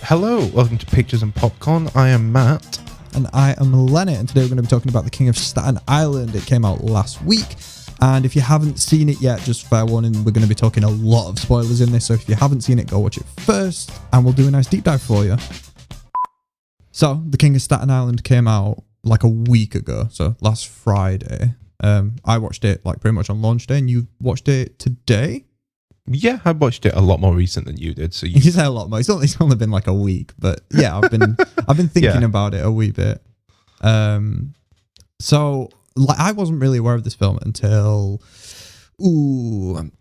Hello, welcome to Pictures and Popcorn. I am Matt. And I am Lenny, and today we're going to be talking about The King of Staten Island. It came out last week, and if you haven't seen it yet, just fair warning, we're going to be talking a lot of spoilers in this, so if you haven't seen it, go watch it first, and we'll do a nice deep dive for you. So, The King of Staten Island came out like a week ago, so last Friday. I watched it like pretty much on launch day, and you watched it today? Yeah, I watched it a lot more recent than you did. So you say a lot more. It's only been like a week, but yeah, I've been thinking about it a wee bit. So like I wasn't really aware of this film until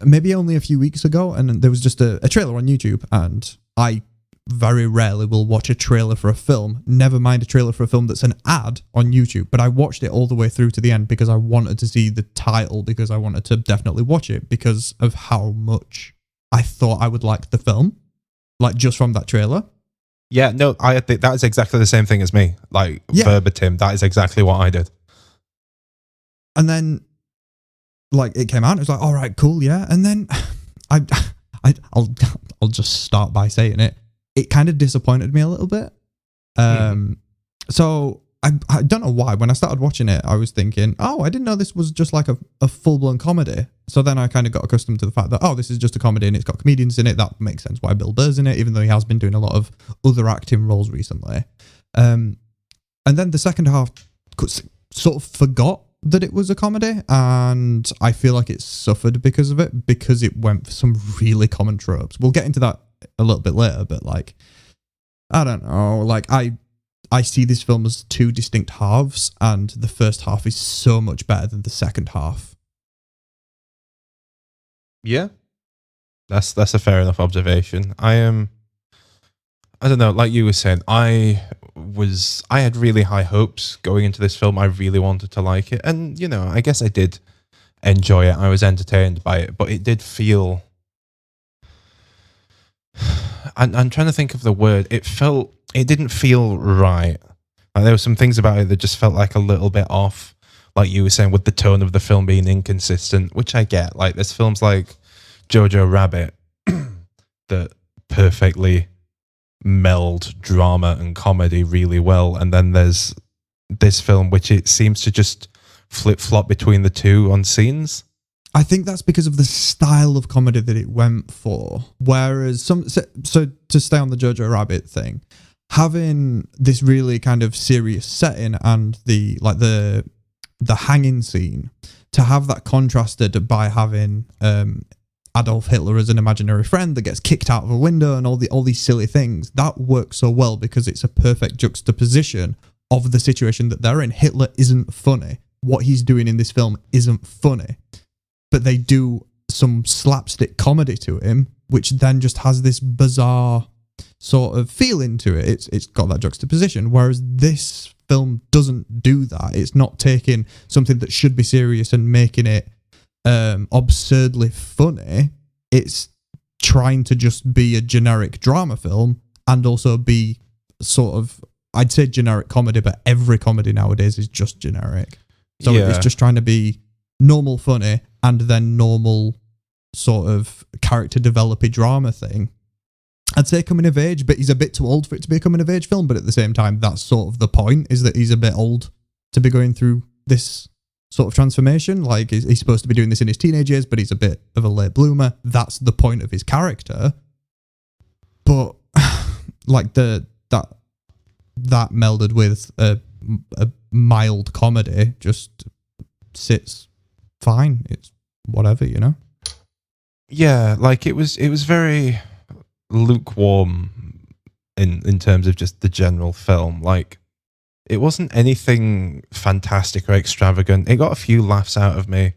maybe only a few weeks ago, and there was just a trailer on YouTube, and I very rarely will watch a trailer for a film, never mind a trailer for a film that's an ad on YouTube, but I watched it all the way through to the end because I wanted to see the title, because I wanted to definitely watch it because of how much I thought I would like the film, like just from that trailer. Yeah, no, I think that is exactly the same thing as me, like verbatim, that is exactly what I did. And then like it came out and it was like, all right, cool, yeah, and then I'll just start by saying it. It kind of disappointed me a little bit. So I don't know why. When I started watching it, I was thinking, oh, I didn't know this was just like a full-blown comedy. So then I kind of got accustomed to the fact that, oh, this is just a comedy and it's got comedians in it. That makes sense why Bill Burr's in it, even though he has been doing a lot of other acting roles recently. And then the second half sort of forgot that it was a comedy, and I feel like it suffered because of it, because it went for some really common tropes. We'll get into that a little bit later, but like, I don't know, like I see this film as two distinct halves, and the first half is so much better than the second half. Yeah, that's a fair enough observation. I don't know, like you were saying, I had really high hopes going into this film. I really wanted to like it, and you know, I guess I did enjoy it. I was entertained by it, but it did feel, I'm trying to think of the word. It didn't feel right. Like there were some things about it that just felt like a little bit off. Like you were saying, with the tone of the film being inconsistent, which I get. Like there's films like Jojo Rabbit that perfectly meld drama and comedy really well. And then there's this film which it seems to just flip-flop between the two on scenes. I think that's because of the style of comedy that it went for. Whereas so to stay on the Jojo Rabbit thing, having this really kind of serious setting and the hanging scene, to have that contrasted by having Adolf Hitler as an imaginary friend that gets kicked out of a window and all these silly things, that works so well because it's a perfect juxtaposition of the situation that they're in. Hitler isn't funny. What he's doing in this film isn't funny. But they do some slapstick comedy to him, which then just has this bizarre sort of feeling to it. It's got that juxtaposition, whereas this film doesn't do that. It's not taking something that should be serious and making it absurdly funny. It's trying to just be a generic drama film and also be sort of, I'd say generic comedy, but every comedy nowadays is just generic. So it's just trying to be normal funny and then normal sort of character developy drama thing. I'd say coming of age, but he's a bit too old for it to be a coming of age film, but at the same time, that's sort of the point, is that he's a bit old to be going through this sort of transformation. Like, he's supposed to be doing this in his teenage years, but he's a bit of a late bloomer. That's the point of his character. But like that melded with a mild comedy just sits fine. It's whatever, you know? Yeah, like it was very lukewarm in terms of just the general film. Like it wasn't anything fantastic or extravagant. It got a few laughs out of me.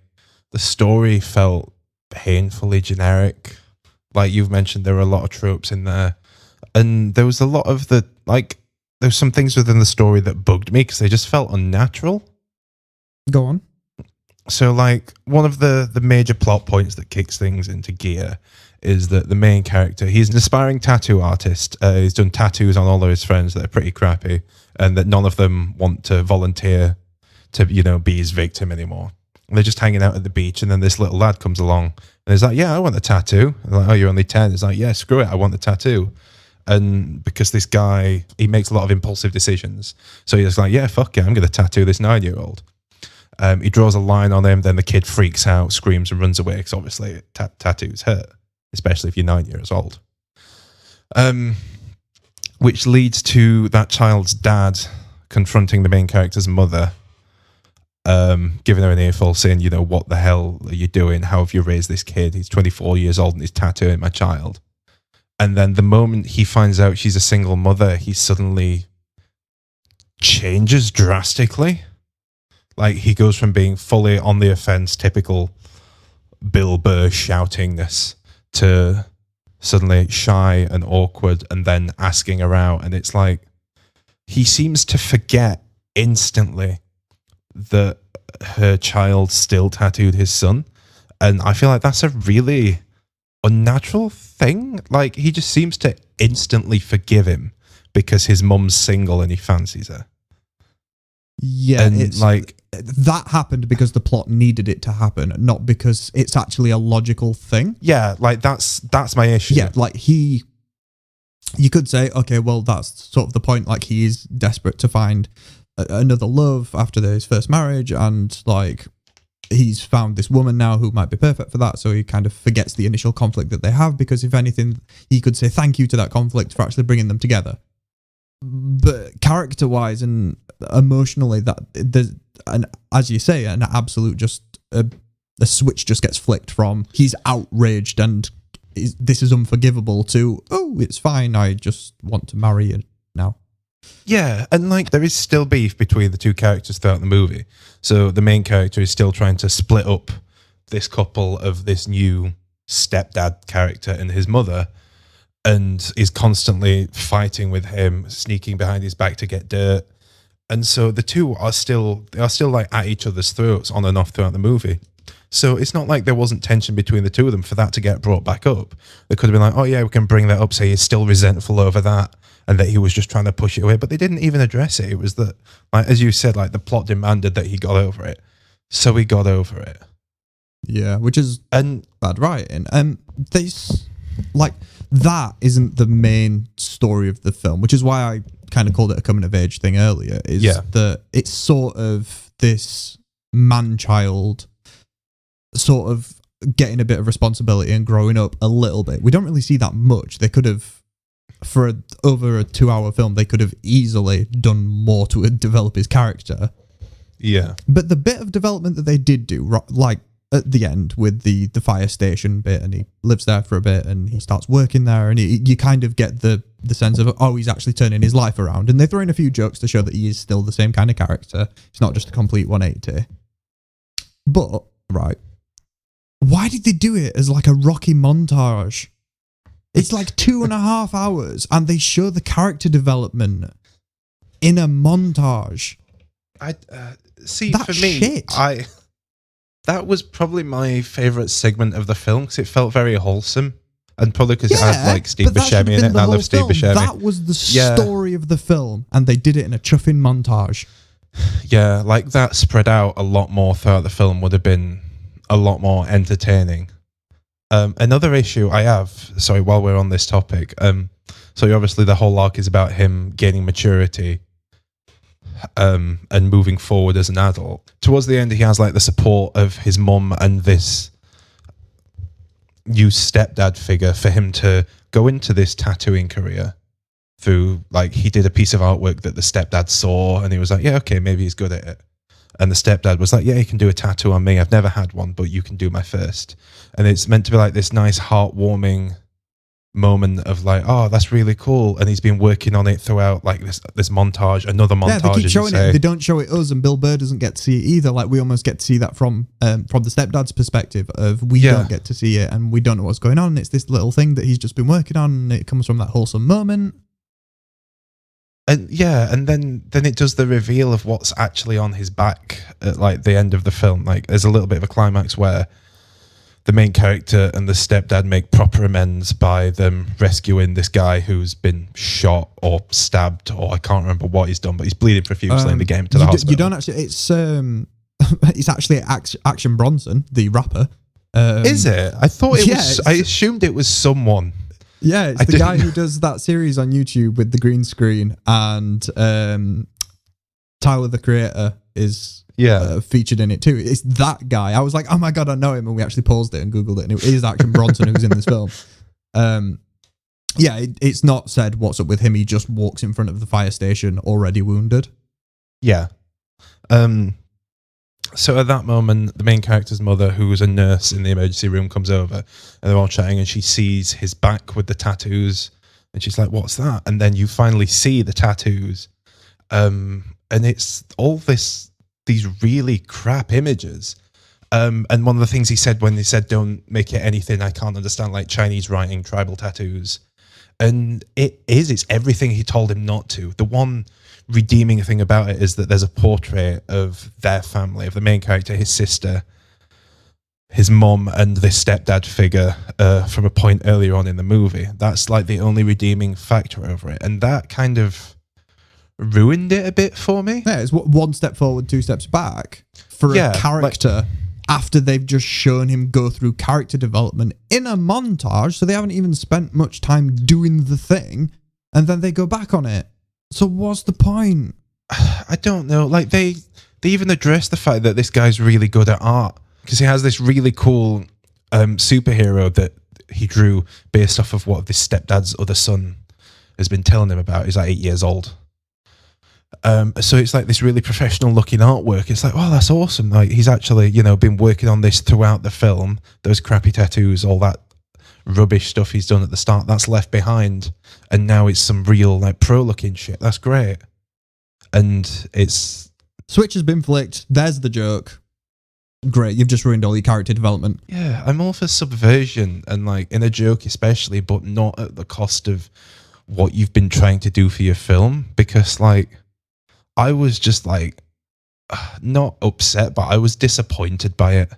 The story felt painfully generic. Like you've mentioned, there were a lot of tropes in there, and there was a lot of there's some things within the story that bugged me because they just felt unnatural. Go on. So, like, one of the major plot points that kicks things into gear is that the main character, he's an aspiring tattoo artist. He's done tattoos on all of his friends that are pretty crappy, and that none of them want to volunteer to, you know, be his victim anymore. And they're just hanging out at the beach, and then this little lad comes along, and he's like, yeah, I want a tattoo. And like, oh, you're only 10. He's like, yeah, screw it, I want the tattoo. And because this guy, he makes a lot of impulsive decisions. So he's like, yeah, fuck it, I'm going to tattoo this 9-year-old. He draws a line on him, then the kid freaks out, screams and runs away because obviously tattoos hurt, especially if you're 9 years old. Which leads to that child's dad confronting the main character's mother, giving her an earful, saying, you know, what the hell are you doing? How have you raised this kid? He's 24 years old and he's tattooing my child. And then the moment he finds out she's a single mother, he suddenly changes drastically. Like, he goes from being fully on the offense, typical Bill Burr shoutingness, to suddenly shy and awkward and then asking her out. And it's like, he seems to forget instantly that her child still tattooed his son. And I feel like that's a really unnatural thing. Like, he just seems to instantly forgive him because his mum's single and he fancies her. Yeah, and it's like that happened because the plot needed it to happen, not because it's actually a logical thing. Yeah, like that's my issue. Yeah, like you could say, okay, well, that's sort of the point. Like, he is desperate to find another love after his first marriage, and like he's found this woman now who might be perfect for that, so he kind of forgets the initial conflict that they have, because if anything, he could say thank you to that conflict for actually bringing them together. But character-wise and emotionally, that there's, and as you say, an absolute just a switch just gets flicked from he's outraged and this is unforgivable to, oh, it's fine, I just want to marry you now. Yeah, and like there is still beef between the two characters throughout the movie. So the main character is still trying to split up this couple of this new stepdad character and his mother, and is constantly fighting with him, sneaking behind his back to get dirt. And so the two are still like at each other's throats on and off throughout the movie. So it's not like there wasn't tension between the two of them for that to get brought back up. They could have been like, oh yeah, we can bring that up, so he's still resentful over that, and that he was just trying to push it away. But they didn't even address it. It was that, like, as you said, like the plot demanded that he got over it. So he got over it. Yeah, which is bad writing. This, like, that isn't the main story of the film, which is why I kind of called it a coming of age thing earlier, is that it's sort of this man-child sort of getting a bit of responsibility and growing up a little bit. We don't really see that much. They could have, for over a 2-hour film, they could have easily done more to develop his character. Yeah. But the bit of development that they did do, like at the end with the fire station bit, and he lives there for a bit and he starts working there, and you kind of get the sense of, oh, he's actually turning his life around, and they throw in a few jokes to show that he is still the same kind of character. It's not just a complete 180. But, right, why did they do it as like a Rocky montage? It's like 2.5 hours and they show the character development in a montage. I see, That's for me, shit. that was probably my favourite segment of the film because it felt very wholesome. And probably because it had like Steve Buscemi in it, and I love Steve Buscemi. That was the story of the film, and they did it in a chuffing montage. Yeah, like that spread out a lot more throughout the film would have been a lot more entertaining. Another issue I have, sorry, while we're on this topic, so obviously the whole arc is about him gaining maturity and moving forward as an adult. Towards the end, he has like the support of his mum and this new stepdad figure for him to go into this tattooing career through, like, he did a piece of artwork that the stepdad saw and he was like, yeah, okay, maybe he's good at it. And the stepdad was like, yeah, you can do a tattoo on me. I've never had one, but you can do my first. And it's meant to be like this nice heartwarming moment of like, oh, that's really cool. And he's been working on it throughout, like this montage, another montage. Yeah, they keep showing it. They don't show it us, and Bill Burr doesn't get to see it either. Like, we almost get to see that from the stepdad's perspective of we don't get to see it and we don't know what's going on. It's this little thing that he's just been working on, and it comes from that wholesome moment. And yeah, and then it does the reveal of what's actually on his back at like the end of the film. Like, there's a little bit of a climax where the main character and the stepdad make proper amends by them rescuing this guy who's been shot or stabbed, or I can't remember what he's done, but he's bleeding profusely and they get him to the hospital. You don't actually, it's actually Action Bronson, the rapper. Is it? I thought it was, I assumed it was someone. Yeah, it's the guy who does that series on YouTube with the green screen, and Tyler the Creator is featured in it too. It's that guy. I was like, oh my God, I know him. And we actually paused it and Googled it, and it is Action Bronson who's in this film. It's not said what's up with him. He just walks in front of the fire station already wounded. Yeah. So at that moment, the main character's mother, who was a nurse in the emergency room, comes over and they're all chatting, and she sees his back with the tattoos, and she's like, what's that? And then you finally see the tattoos. And it's all these really crap images. And one of the things he said when they said, don't make it anything I can't understand, like Chinese writing, tribal tattoos. And it's everything he told him not to. The one redeeming thing about it is that there's a portrait of their family, of the main character, his sister, his mom, and this stepdad figure from a point earlier on in the movie. That's like the only redeeming factor over it. And that kind of ruined it a bit for me. Yeah, it's one step forward, two steps back for a character after they've just shown him go through character development in a montage. So they haven't even spent much time doing the thing, and then they go back on it. So what's the point? I don't know. Like they even address the fact that this guy's really good at art, because he has this really cool superhero that he drew based off of what this stepdad's other son has been telling him about. He's like 8 years old. So it's like this really professional looking artwork. It's like, oh, that's awesome. Like he's actually, been working on this throughout the film. Those crappy tattoos, all that rubbish stuff he's done at the start, that's left behind, and now it's some real like pro looking shit. That's great. And it's switch has been flicked. There's the joke. Great, you've just ruined all your character development. Yeah, I'm all for subversion, and like in a joke especially, but not at the cost of what you've been trying to do for your film. Because like I was just like not upset, but I was disappointed by it.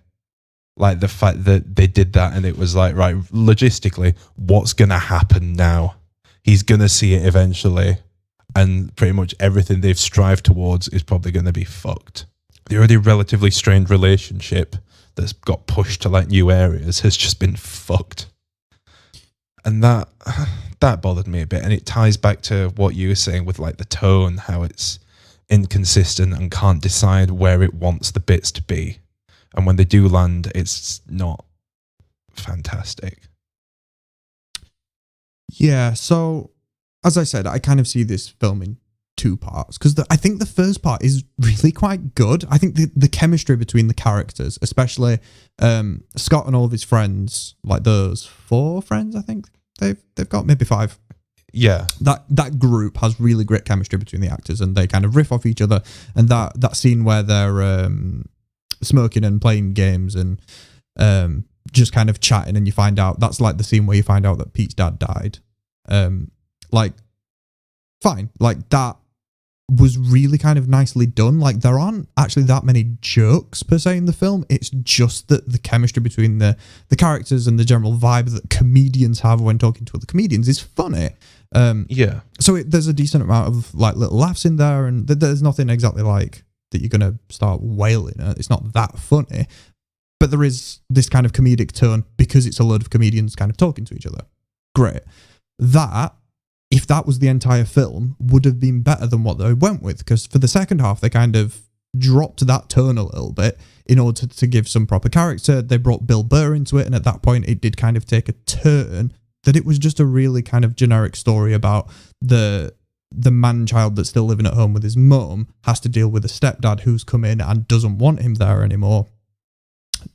Like the fact that they did that, and it was like, right, logistically, what's going to happen now? He's going to see it eventually, and pretty much everything they've strived towards is probably going to be fucked. The already relatively strained relationship that's got pushed to like new areas has just been fucked. And that bothered me a bit, and it ties back to what you were saying with like the tone, how it's inconsistent and can't decide where it wants the bits to be. And when they do land, it's not fantastic. Yeah, so as I said, I kind of see this film in two parts, because I think the first part is really quite good. I think the chemistry between the characters, especially Scott and all of his friends, like those 4 friends, I think they've got, maybe 5. Yeah, that group has really great chemistry between the actors, and they kind of riff off each other. And that scene where they're smoking and playing games and just kind of chatting, and you find out that's like the scene where you find out that Pete's dad died. Like fine, like that was really kind of nicely done. Like there aren't actually that many jokes per se in the film. It's just that the chemistry between the characters and the general vibe that comedians have when talking to other comedians is funny. Yeah. So there's a decent amount of like little laughs in there, and there's nothing exactly like that you're going to start wailing at. It's not that funny, but there is this kind of comedic tone because it's a load of comedians kind of talking to each other. Great. That, if that was the entire film, would have been better than what they went with, because for the second half, they kind of dropped that tone a little bit in order to give some proper character. They brought Bill Burr into it, and at that point, it did kind of take a turn that it was just a really kind of generic story about the man-child that's still living at home with his mum has to deal with a stepdad who's come in and doesn't want him there anymore.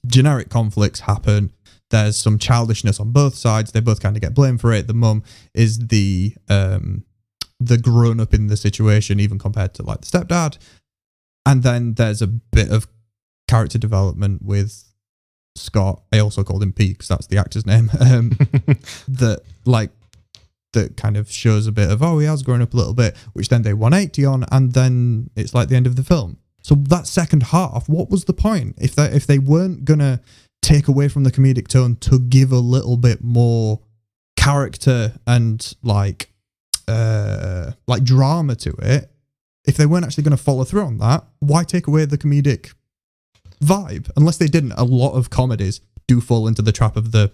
Generic conflicts happen. There's some childishness on both sides. They both kind of get blamed for it. The mum is the grown-up in the situation, even compared to like the stepdad. And then there's a bit of character development with Scott. I also called him Pete because that's the actor's name. That kind of shows a bit of, oh, he has grown up a little bit, which then they 180 on, and then it's like the end of the film. So that second half, what was the point? If they weren't gonna take away from the comedic tone to give a little bit more character and like drama to it, if they weren't actually going to follow through on that, why take away the comedic vibe? Unless they didn't. A lot of comedies do fall into the trap of the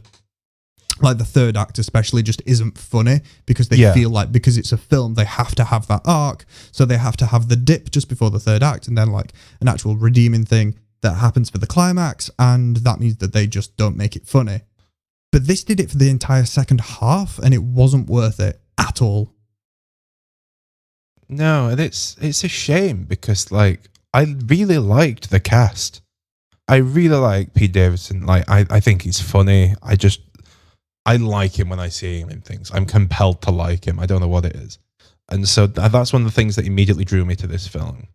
Like the third act especially just isn't funny because they feel like, because it's a film, they have to have that arc. So they have to have the dip just before the third act and then like an actual redeeming thing that happens for the climax. And that means that they just don't make it funny. But this did it for the entire second half and it wasn't worth it at all. No, and it's a shame because like I really liked the cast. I really like Pete Davidson. Like I think he's funny. I like him when I see him in things. I'm compelled to like him. I don't know what it is. And so that's one of the things that immediately drew me to this film.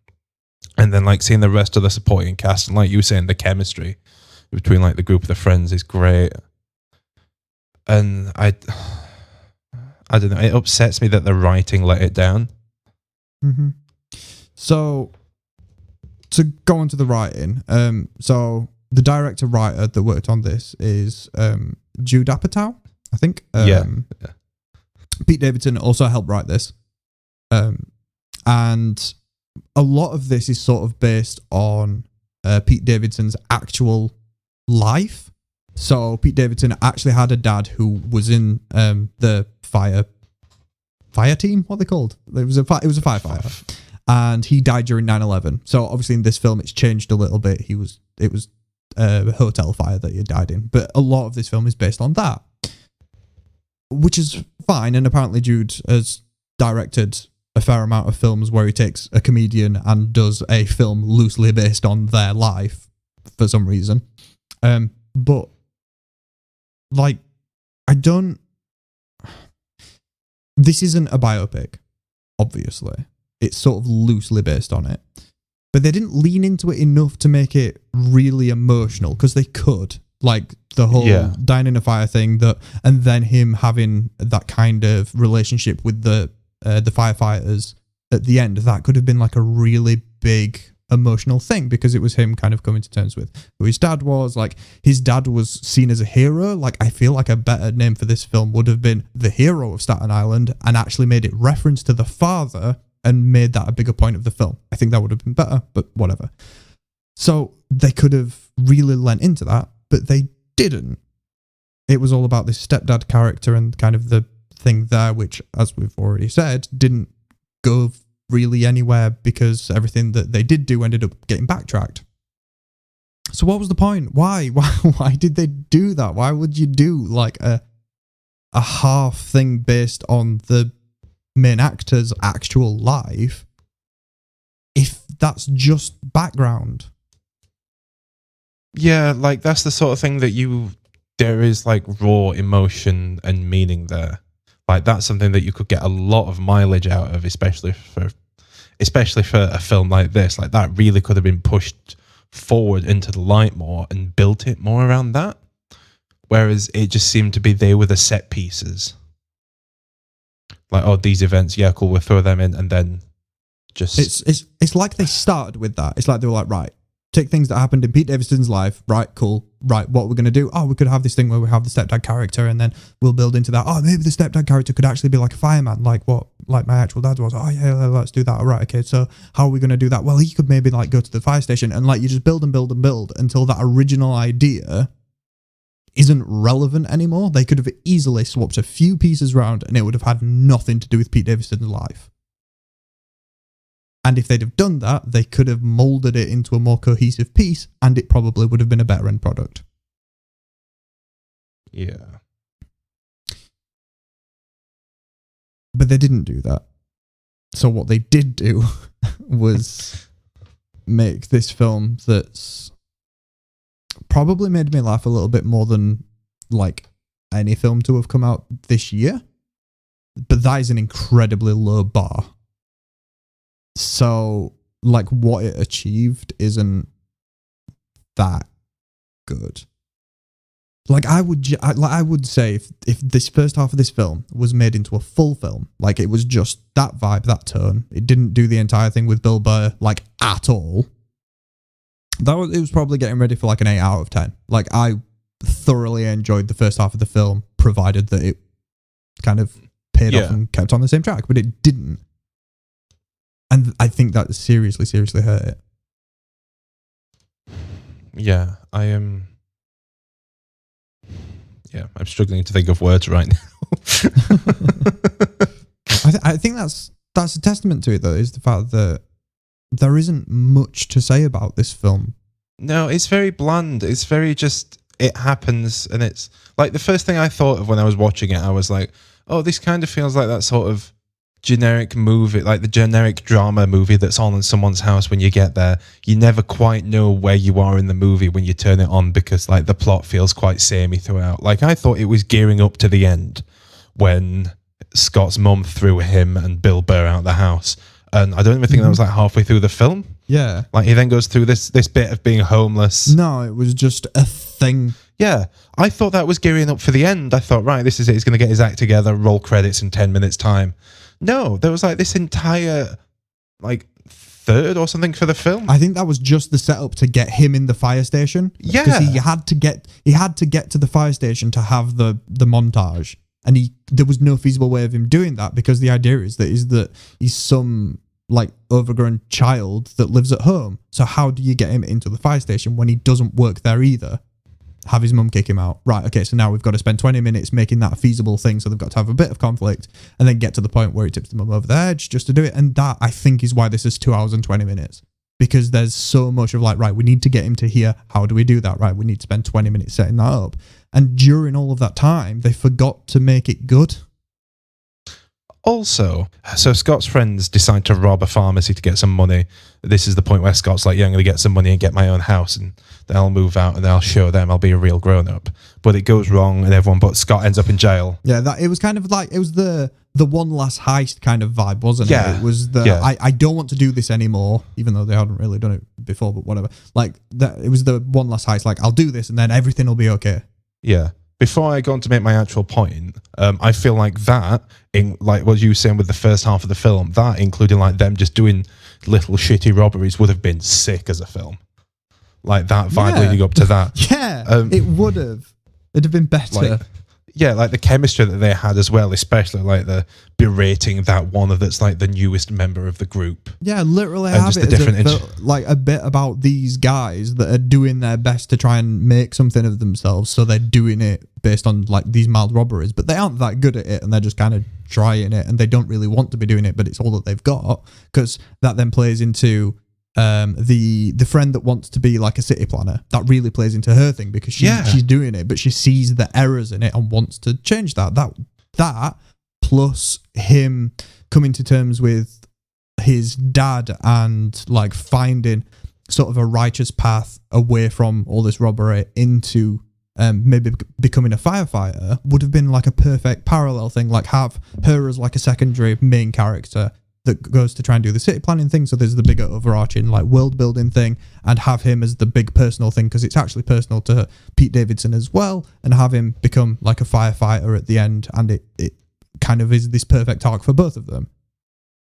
And then like seeing the rest of the supporting cast and like you were saying, the chemistry between like the group of the friends is great. And I don't know, it upsets me that the writing let it down. Mm-hmm. So to go on to the writing, so the director writer that worked on this is Jude Apatow, I think. Yeah. Pete Davidson also helped write this. And a lot of this is sort of based on Pete Davidson's actual life. So Pete Davidson actually had a dad who was in the fire team. What are they called? It was a firefighter, and he died during 9/11. So obviously in this film it's changed a little bit. It was a hotel fire that he died in, but a lot of this film is based on that, which is fine. And apparently Jude has directed a fair amount of films where he takes a comedian and does a film loosely based on their life for some reason. But like, this isn't a biopic, obviously. It's sort of loosely based on it. But they didn't lean into it enough to make it really emotional, because they could. Like the whole dying in a fire thing, and then him having that kind of relationship with the firefighters at the end, that could have been like a really big emotional thing, because it was him kind of coming to terms with who his dad was. Like his dad was seen as a hero. Like I feel like a better name for this film would have been The Hero of Staten Island, and actually made it reference to the father and made that a bigger point of the film. I think that would have been better, but whatever. So they could have really lent into that, but they didn't. It was all about this stepdad character and kind of the thing there, which, as we've already said, didn't go really anywhere, because everything that they did do ended up getting backtracked. So what was the point? Why did they do that? Why would you do like a half thing based on the main actor's actual life if that's just background? Yeah, like that's the sort of thing that there is like raw emotion and meaning there. Like that's something that you could get a lot of mileage out of, especially for a film like this. Like that really could have been pushed forward into the light more and built it more around that. Whereas it just seemed to be they were the set pieces. Like, oh, these events, yeah, cool, we'll throw them in, and then just it's like they started with that. It's like they were like, right, take things that happened in Pete Davidson's life, right, cool, right, what we're going to do? Oh, we could have this thing where we have the stepdad character, and then we'll build into that. Oh, maybe the stepdad character could actually be like a fireman, like my actual dad was. Oh yeah, let's do that. All right, okay, so how are we going to do that? Well, he could maybe like go to the fire station, and like you just build and build and build until that original idea isn't relevant anymore. They could have easily swapped a few pieces around and it would have had nothing to do with Pete Davidson's life. And if they'd have done that, they could have molded it into a more cohesive piece, and it probably would have been a better end product. Yeah. But they didn't do that. So what they did do was make this film that's probably made me laugh a little bit more than like any film to have come out this year. But that is an incredibly low bar. So like what it achieved isn't that good. Like I would say if this first half of this film was made into a full film, like it was just that vibe, that tone, it didn't do the entire thing with Bill Burr like at all, it was probably getting ready for like an 8 out of 10. Like I thoroughly enjoyed the first half of the film, provided that it kind of paid off and kept on the same track, but it didn't. And I think that seriously hurt it. Yeah, I am. Yeah, I'm struggling to think of words right now. I think that's a testament to it, though, is the fact that there isn't much to say about this film. No, it's very bland. It's very just, it happens, and it's like the first thing I thought of when I was watching it, I was like, oh, this kind of feels like that sort of generic movie, like the generic drama movie that's on in someone's house when you get there. You never quite know where you are in the movie when you turn it on because like the plot feels quite samey throughout. Like I thought it was gearing up to the end when Scott's mum threw him and Bill Burr out of the house. And I don't even think that was like halfway through the film. Yeah. Like he then goes through this bit of being homeless. No, it was just a thing. Yeah. I thought that was gearing up for the end. I thought, right, this is it. He's going to get his act together, roll credits in 10 minutes time. No, there was like this entire like third or something for the film. I think that was just the setup to get him in the fire station. Yeah. Because he had to get to the fire station to have the montage. And there was no feasible way of him doing that because the idea is that he's some like overgrown child that lives at home. So how do you get him into the fire station when he doesn't work there either? Have his mum kick him out. Right, okay, so now we've got to spend 20 minutes making that a feasible thing, so they've got to have a bit of conflict and then get to the point where it tips the mum over the edge just to do it. And that, I think, is why this is 2 hours and 20 minutes. Because there's so much of like, right, we need to get him to here. How do we do that? Right, we need to spend 20 minutes setting that up. And during all of that time, they forgot to make it good. Also, so Scott's friends decide to rob a pharmacy to get some money. This is the point where Scott's like, yeah, I'm going to get some money and get my own house, and then I'll move out and then I'll show them I'll be a real grown-up. But it goes wrong and everyone but Scott ends up in jail. Yeah, that it was kind of like, it was the one last heist kind of vibe, wasn't it? It was I don't want to do this anymore, even though they hadn't really done it before, but whatever. Like, that, it was the one last heist, like, I'll do this and then everything will be okay. Yeah. Before I go on to make my actual point, I feel like that, in like what you were saying with the first half of the film, that including like them just doing little shitty robberies would have been sick as a film. Like that vibe leading up to that. Yeah, it would have. It'd have been better. Like the chemistry that they had as well, especially like the berating that one that's like the newest member of the group. Yeah, literally and have just it the different as like a bit about these guys that are doing their best to try and make something of themselves, so they're doing it based on like these mild robberies, but they aren't that good at it and they're just kind of trying it and they don't really want to be doing it, but it's all that they've got, because that then plays into the friend that wants to be like a city planner. That really plays into her thing because she's doing it, but she sees the errors in it and wants to change that. That plus him coming to terms with his dad and like finding sort of a righteous path away from all this robbery into maybe becoming a firefighter would have been like a perfect parallel thing. Like have her as like a secondary main character that goes to try and do the city planning thing, so there's the bigger overarching like world building thing, and have him as the big personal thing because it's actually personal to Pete Davidson as well, and have him become like a firefighter at the end, and it kind of is this perfect arc for both of them.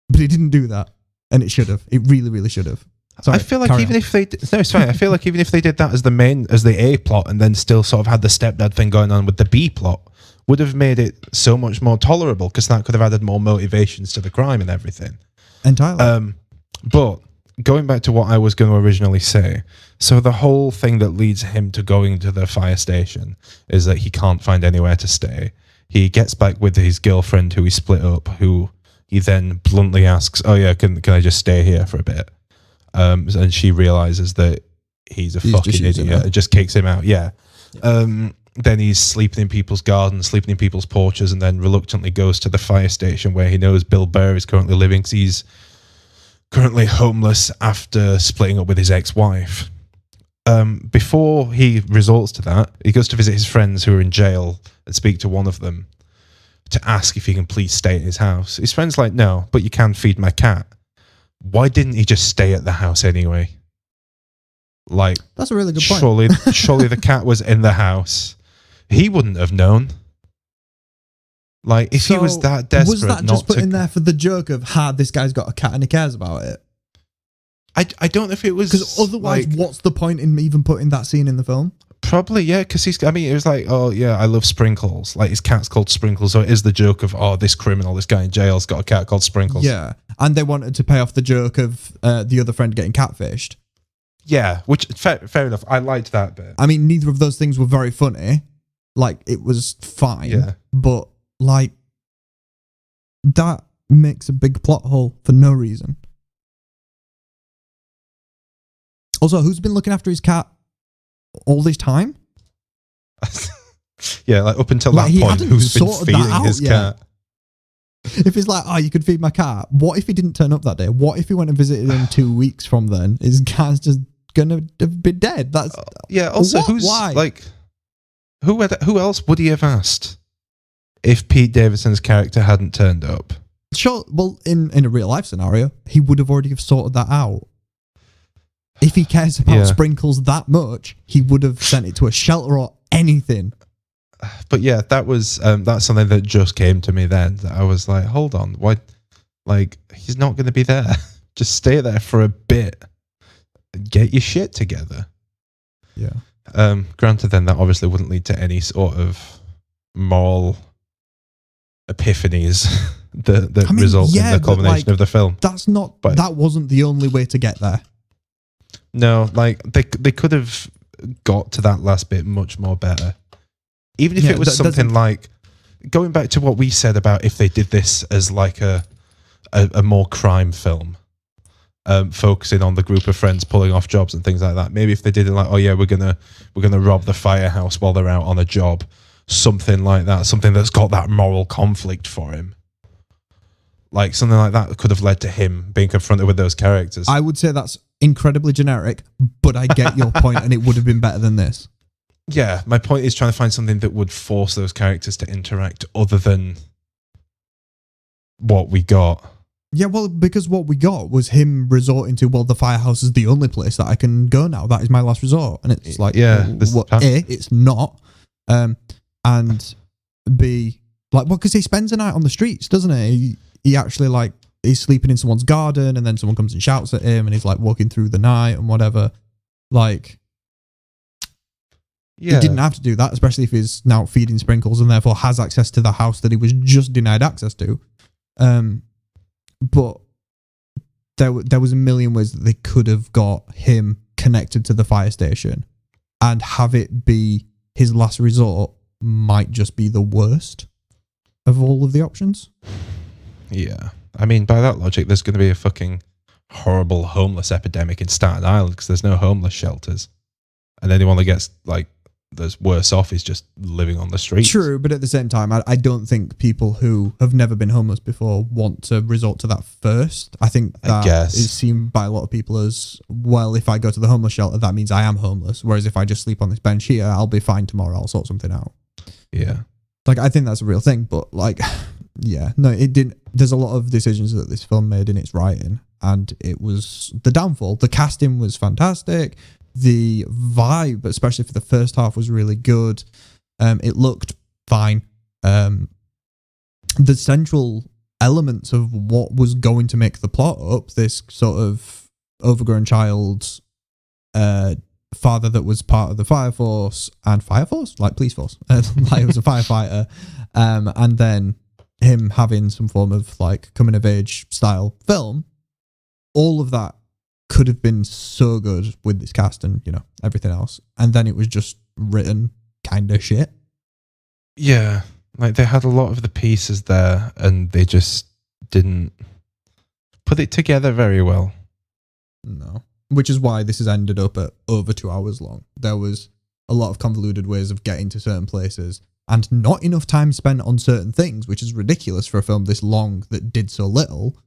But it didn't do that, and it should have. It really, really should have. Sorry, I feel like even if they it's fine. I feel like even if they did that as the A plot and then still sort of had the stepdad thing going on with the B plot, would have made it so much more tolerable because that could have added more motivations to the crime and everything. Entirely. But going back to what I was going to originally say, so the whole thing that leads him to going to the fire station is that he can't find anywhere to stay. He gets back with his girlfriend who he split up, who he then bluntly asks, oh yeah, can I just stay here for a bit? And she realizes that he's fucking idiot and just kicks him out. Yeah. Then he's sleeping in people's gardens, sleeping in people's porches, and then reluctantly goes to the fire station where he knows Bill Burr is currently living because he's currently homeless after splitting up with his ex-wife. Before he resorts to that, he goes to visit his friends who are in jail and speak to one of them to ask if he can please stay at his house. His friend's like, no, but you can feed my cat. Why didn't he just stay at the house anyway? Like, that's a really good point. Surely the cat was in the house. He wouldn't have known. Like, if he was that desperate, was that just put in there for the joke of, this guy's got a cat and he cares about it? I don't know if it was, because otherwise, like, what's the point in even putting that scene in the film? Probably, yeah, because it was like, oh yeah, I love Sprinkles. Like his cat's called Sprinkles, so it is the joke of, oh, this criminal, this guy in jail's got a cat called Sprinkles. Yeah, and they wanted to pay off the joke of the other friend getting catfished. Yeah, which fair enough. I liked that bit. I mean, neither of those things were very funny, Like, it was fine. Yeah. But, like, that makes a big plot hole for no reason. Also, who's been looking after his cat all this time? Yeah, like up until Like, that he point, hadn't who's been sorted that feeding out his yet. cat? If it's like, oh, you could feed my cat. What if he didn't turn up that day? What if he went and visited him 2 weeks from then? His cat's just gonna be dead. That's Yeah. Also, Why? like, who else would he have asked if Pete Davidson's character hadn't turned up? sure. Well, in a real life scenario, he would have already have sorted that out. If he cares about sprinkles that much, he would have sent it to a shelter or anything. But yeah, that's something that just came to me then. That I was like, hold on, why? Like, he's not going to be there. Just stay there for a bit. Get your shit together. Yeah. Granted, then that obviously wouldn't lead to any sort of moral epiphanies that result in the culmination of the film. That wasn't the only way to get there. No, like they could have got to that last bit much more better. Even if it was something like, going back to what we said about if they did this as like a more crime film, focusing on the group of friends pulling off jobs and things like that. Maybe if they did it like, oh yeah, we're gonna rob the firehouse while they're out on a job, something like that, something that's got that moral conflict for him. Like something like that could have led to him being confronted with those characters. I would say that's incredibly generic, but I get your point, and it would have been better than this. Yeah, my point is trying to find something that would force those characters to interact other than what we got. Yeah, well, because what we got was him resorting to, well, the firehouse is the only place that I can go now. That is my last resort. And it's like, yeah, A, it's not. And B, like, well, because he spends a night on the streets, doesn't he? He actually, like, he's sleeping in someone's garden, and then someone comes and shouts at him, and he's, like, walking through the night and whatever. Like, he didn't have to do that, especially if he's now feeding sprinkles and therefore has access to the house that he was just denied access to. But there was a million ways that they could have got him connected to the fire station, and have it be his last resort might just be the worst of all of the options. Yeah. I mean, by that logic, there's going to be a fucking horrible homeless epidemic in Staten Island because there's no homeless shelters. And anyone that gets, like, that's worse off is just living on the streets. True, but at the same time, I don't think people who have never been homeless before want to resort to that first. I think that is seen by a lot of people as, well, if I go to the homeless shelter, that means I am homeless. Whereas if I just sleep on this bench here, I'll be fine tomorrow. I'll sort something out. Yeah. Like, I think that's a real thing, but, like, yeah, no, it didn't. There's a lot of decisions that this film made in its writing, and it was the downfall. The casting was fantastic. The vibe, especially for the first half, was really good. It looked fine. The central elements of what was going to make the plot up, this sort of overgrown child, father that was part of the fire force, like police force, like it was a firefighter, and then him having some form of like coming of age style film, all of that could have been so good with this cast and, you know, everything else. And then it was just written kind of shit. Yeah. Like, they had a lot of the pieces there and they just didn't put it together very well. No. Which is why this has ended up at over 2 hours long. There was a lot of convoluted ways of getting to certain places and not enough time spent on certain things, which is ridiculous for a film this long that did so little.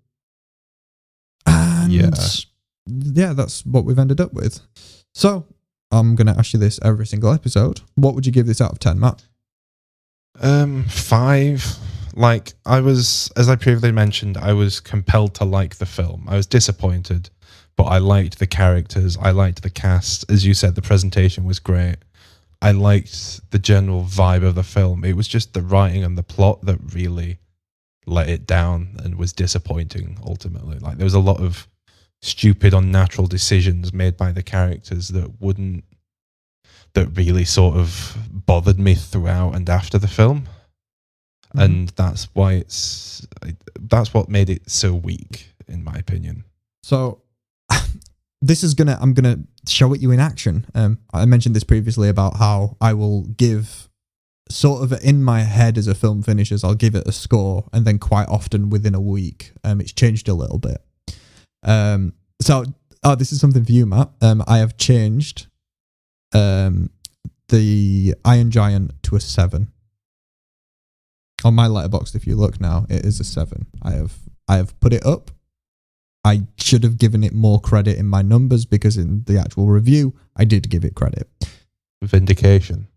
And yeah, that's what we've ended up with. So I'm going to ask you this every single episode. What would you give this out of 10, Matt? 5. Like, as I previously mentioned, I was compelled to like the film. I was disappointed, but I liked the characters. I liked the cast. As you said, the presentation was great. I liked the general vibe of the film. It was just the writing and the plot that really let it down and was disappointing ultimately. Like, there was a lot of stupid, unnatural decisions made by the characters that really sort of bothered me throughout and after the film. Mm-hmm. And that's what made it so weak, in my opinion. So I'm gonna show it you in action. I mentioned this previously about how I will give sort of in my head as a film finishes, I'll give it a score, and then quite often within a week, it's changed a little bit. So this is something for you, Matt. I have changed the Iron Giant to a 7. On my letterbox, if you look now, it is a 7. I have put it up. I should have given it more credit in my numbers, because in the actual review, I did give it credit. Vindication.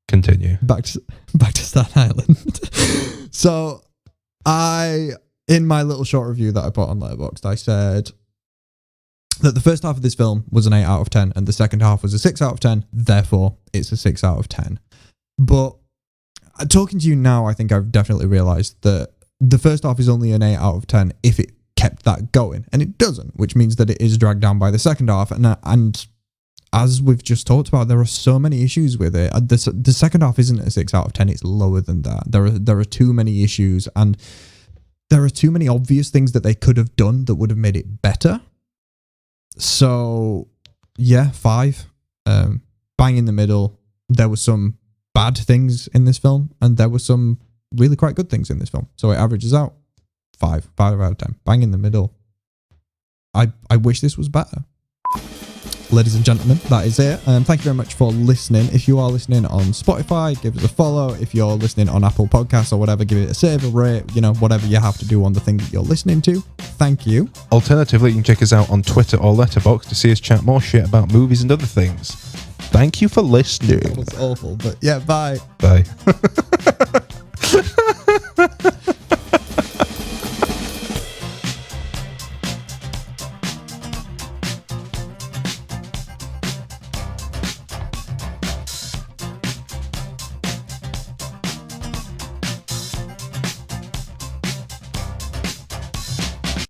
Continue. Back to Staten Island. So in my little short review that I put on Letterboxd, I said that the first half of this film was an 8 out of 10 and the second half was a 6 out of 10. Therefore, it's a 6 out of 10. But talking to you now, I think I've definitely realised that the first half is only an 8 out of 10 if it kept that going. And it doesn't, which means that it is dragged down by the second half. And as we've just talked about, there are so many issues with it. The second half isn't a 6 out of 10. It's lower than that. There are too many issues, and there are too many obvious things that they could have done that would have made it better. So, yeah, 5. Bang in the middle. There were some bad things in this film, and there were some really quite good things in this film. So it averages out 5 out of 10. Bang in the middle. I wish this was better. Ladies and gentlemen, that is it. Thank you very much for listening. If you are listening on Spotify, give us a follow. If you're listening on Apple Podcasts or whatever, give it a save, a rate, whatever you have to do on the thing that you're listening to. Thank you. Alternatively, you can check us out on Twitter or Letterboxd to see us chat more shit about movies and other things. Thank you for listening. That was awful, but yeah, bye. Bye.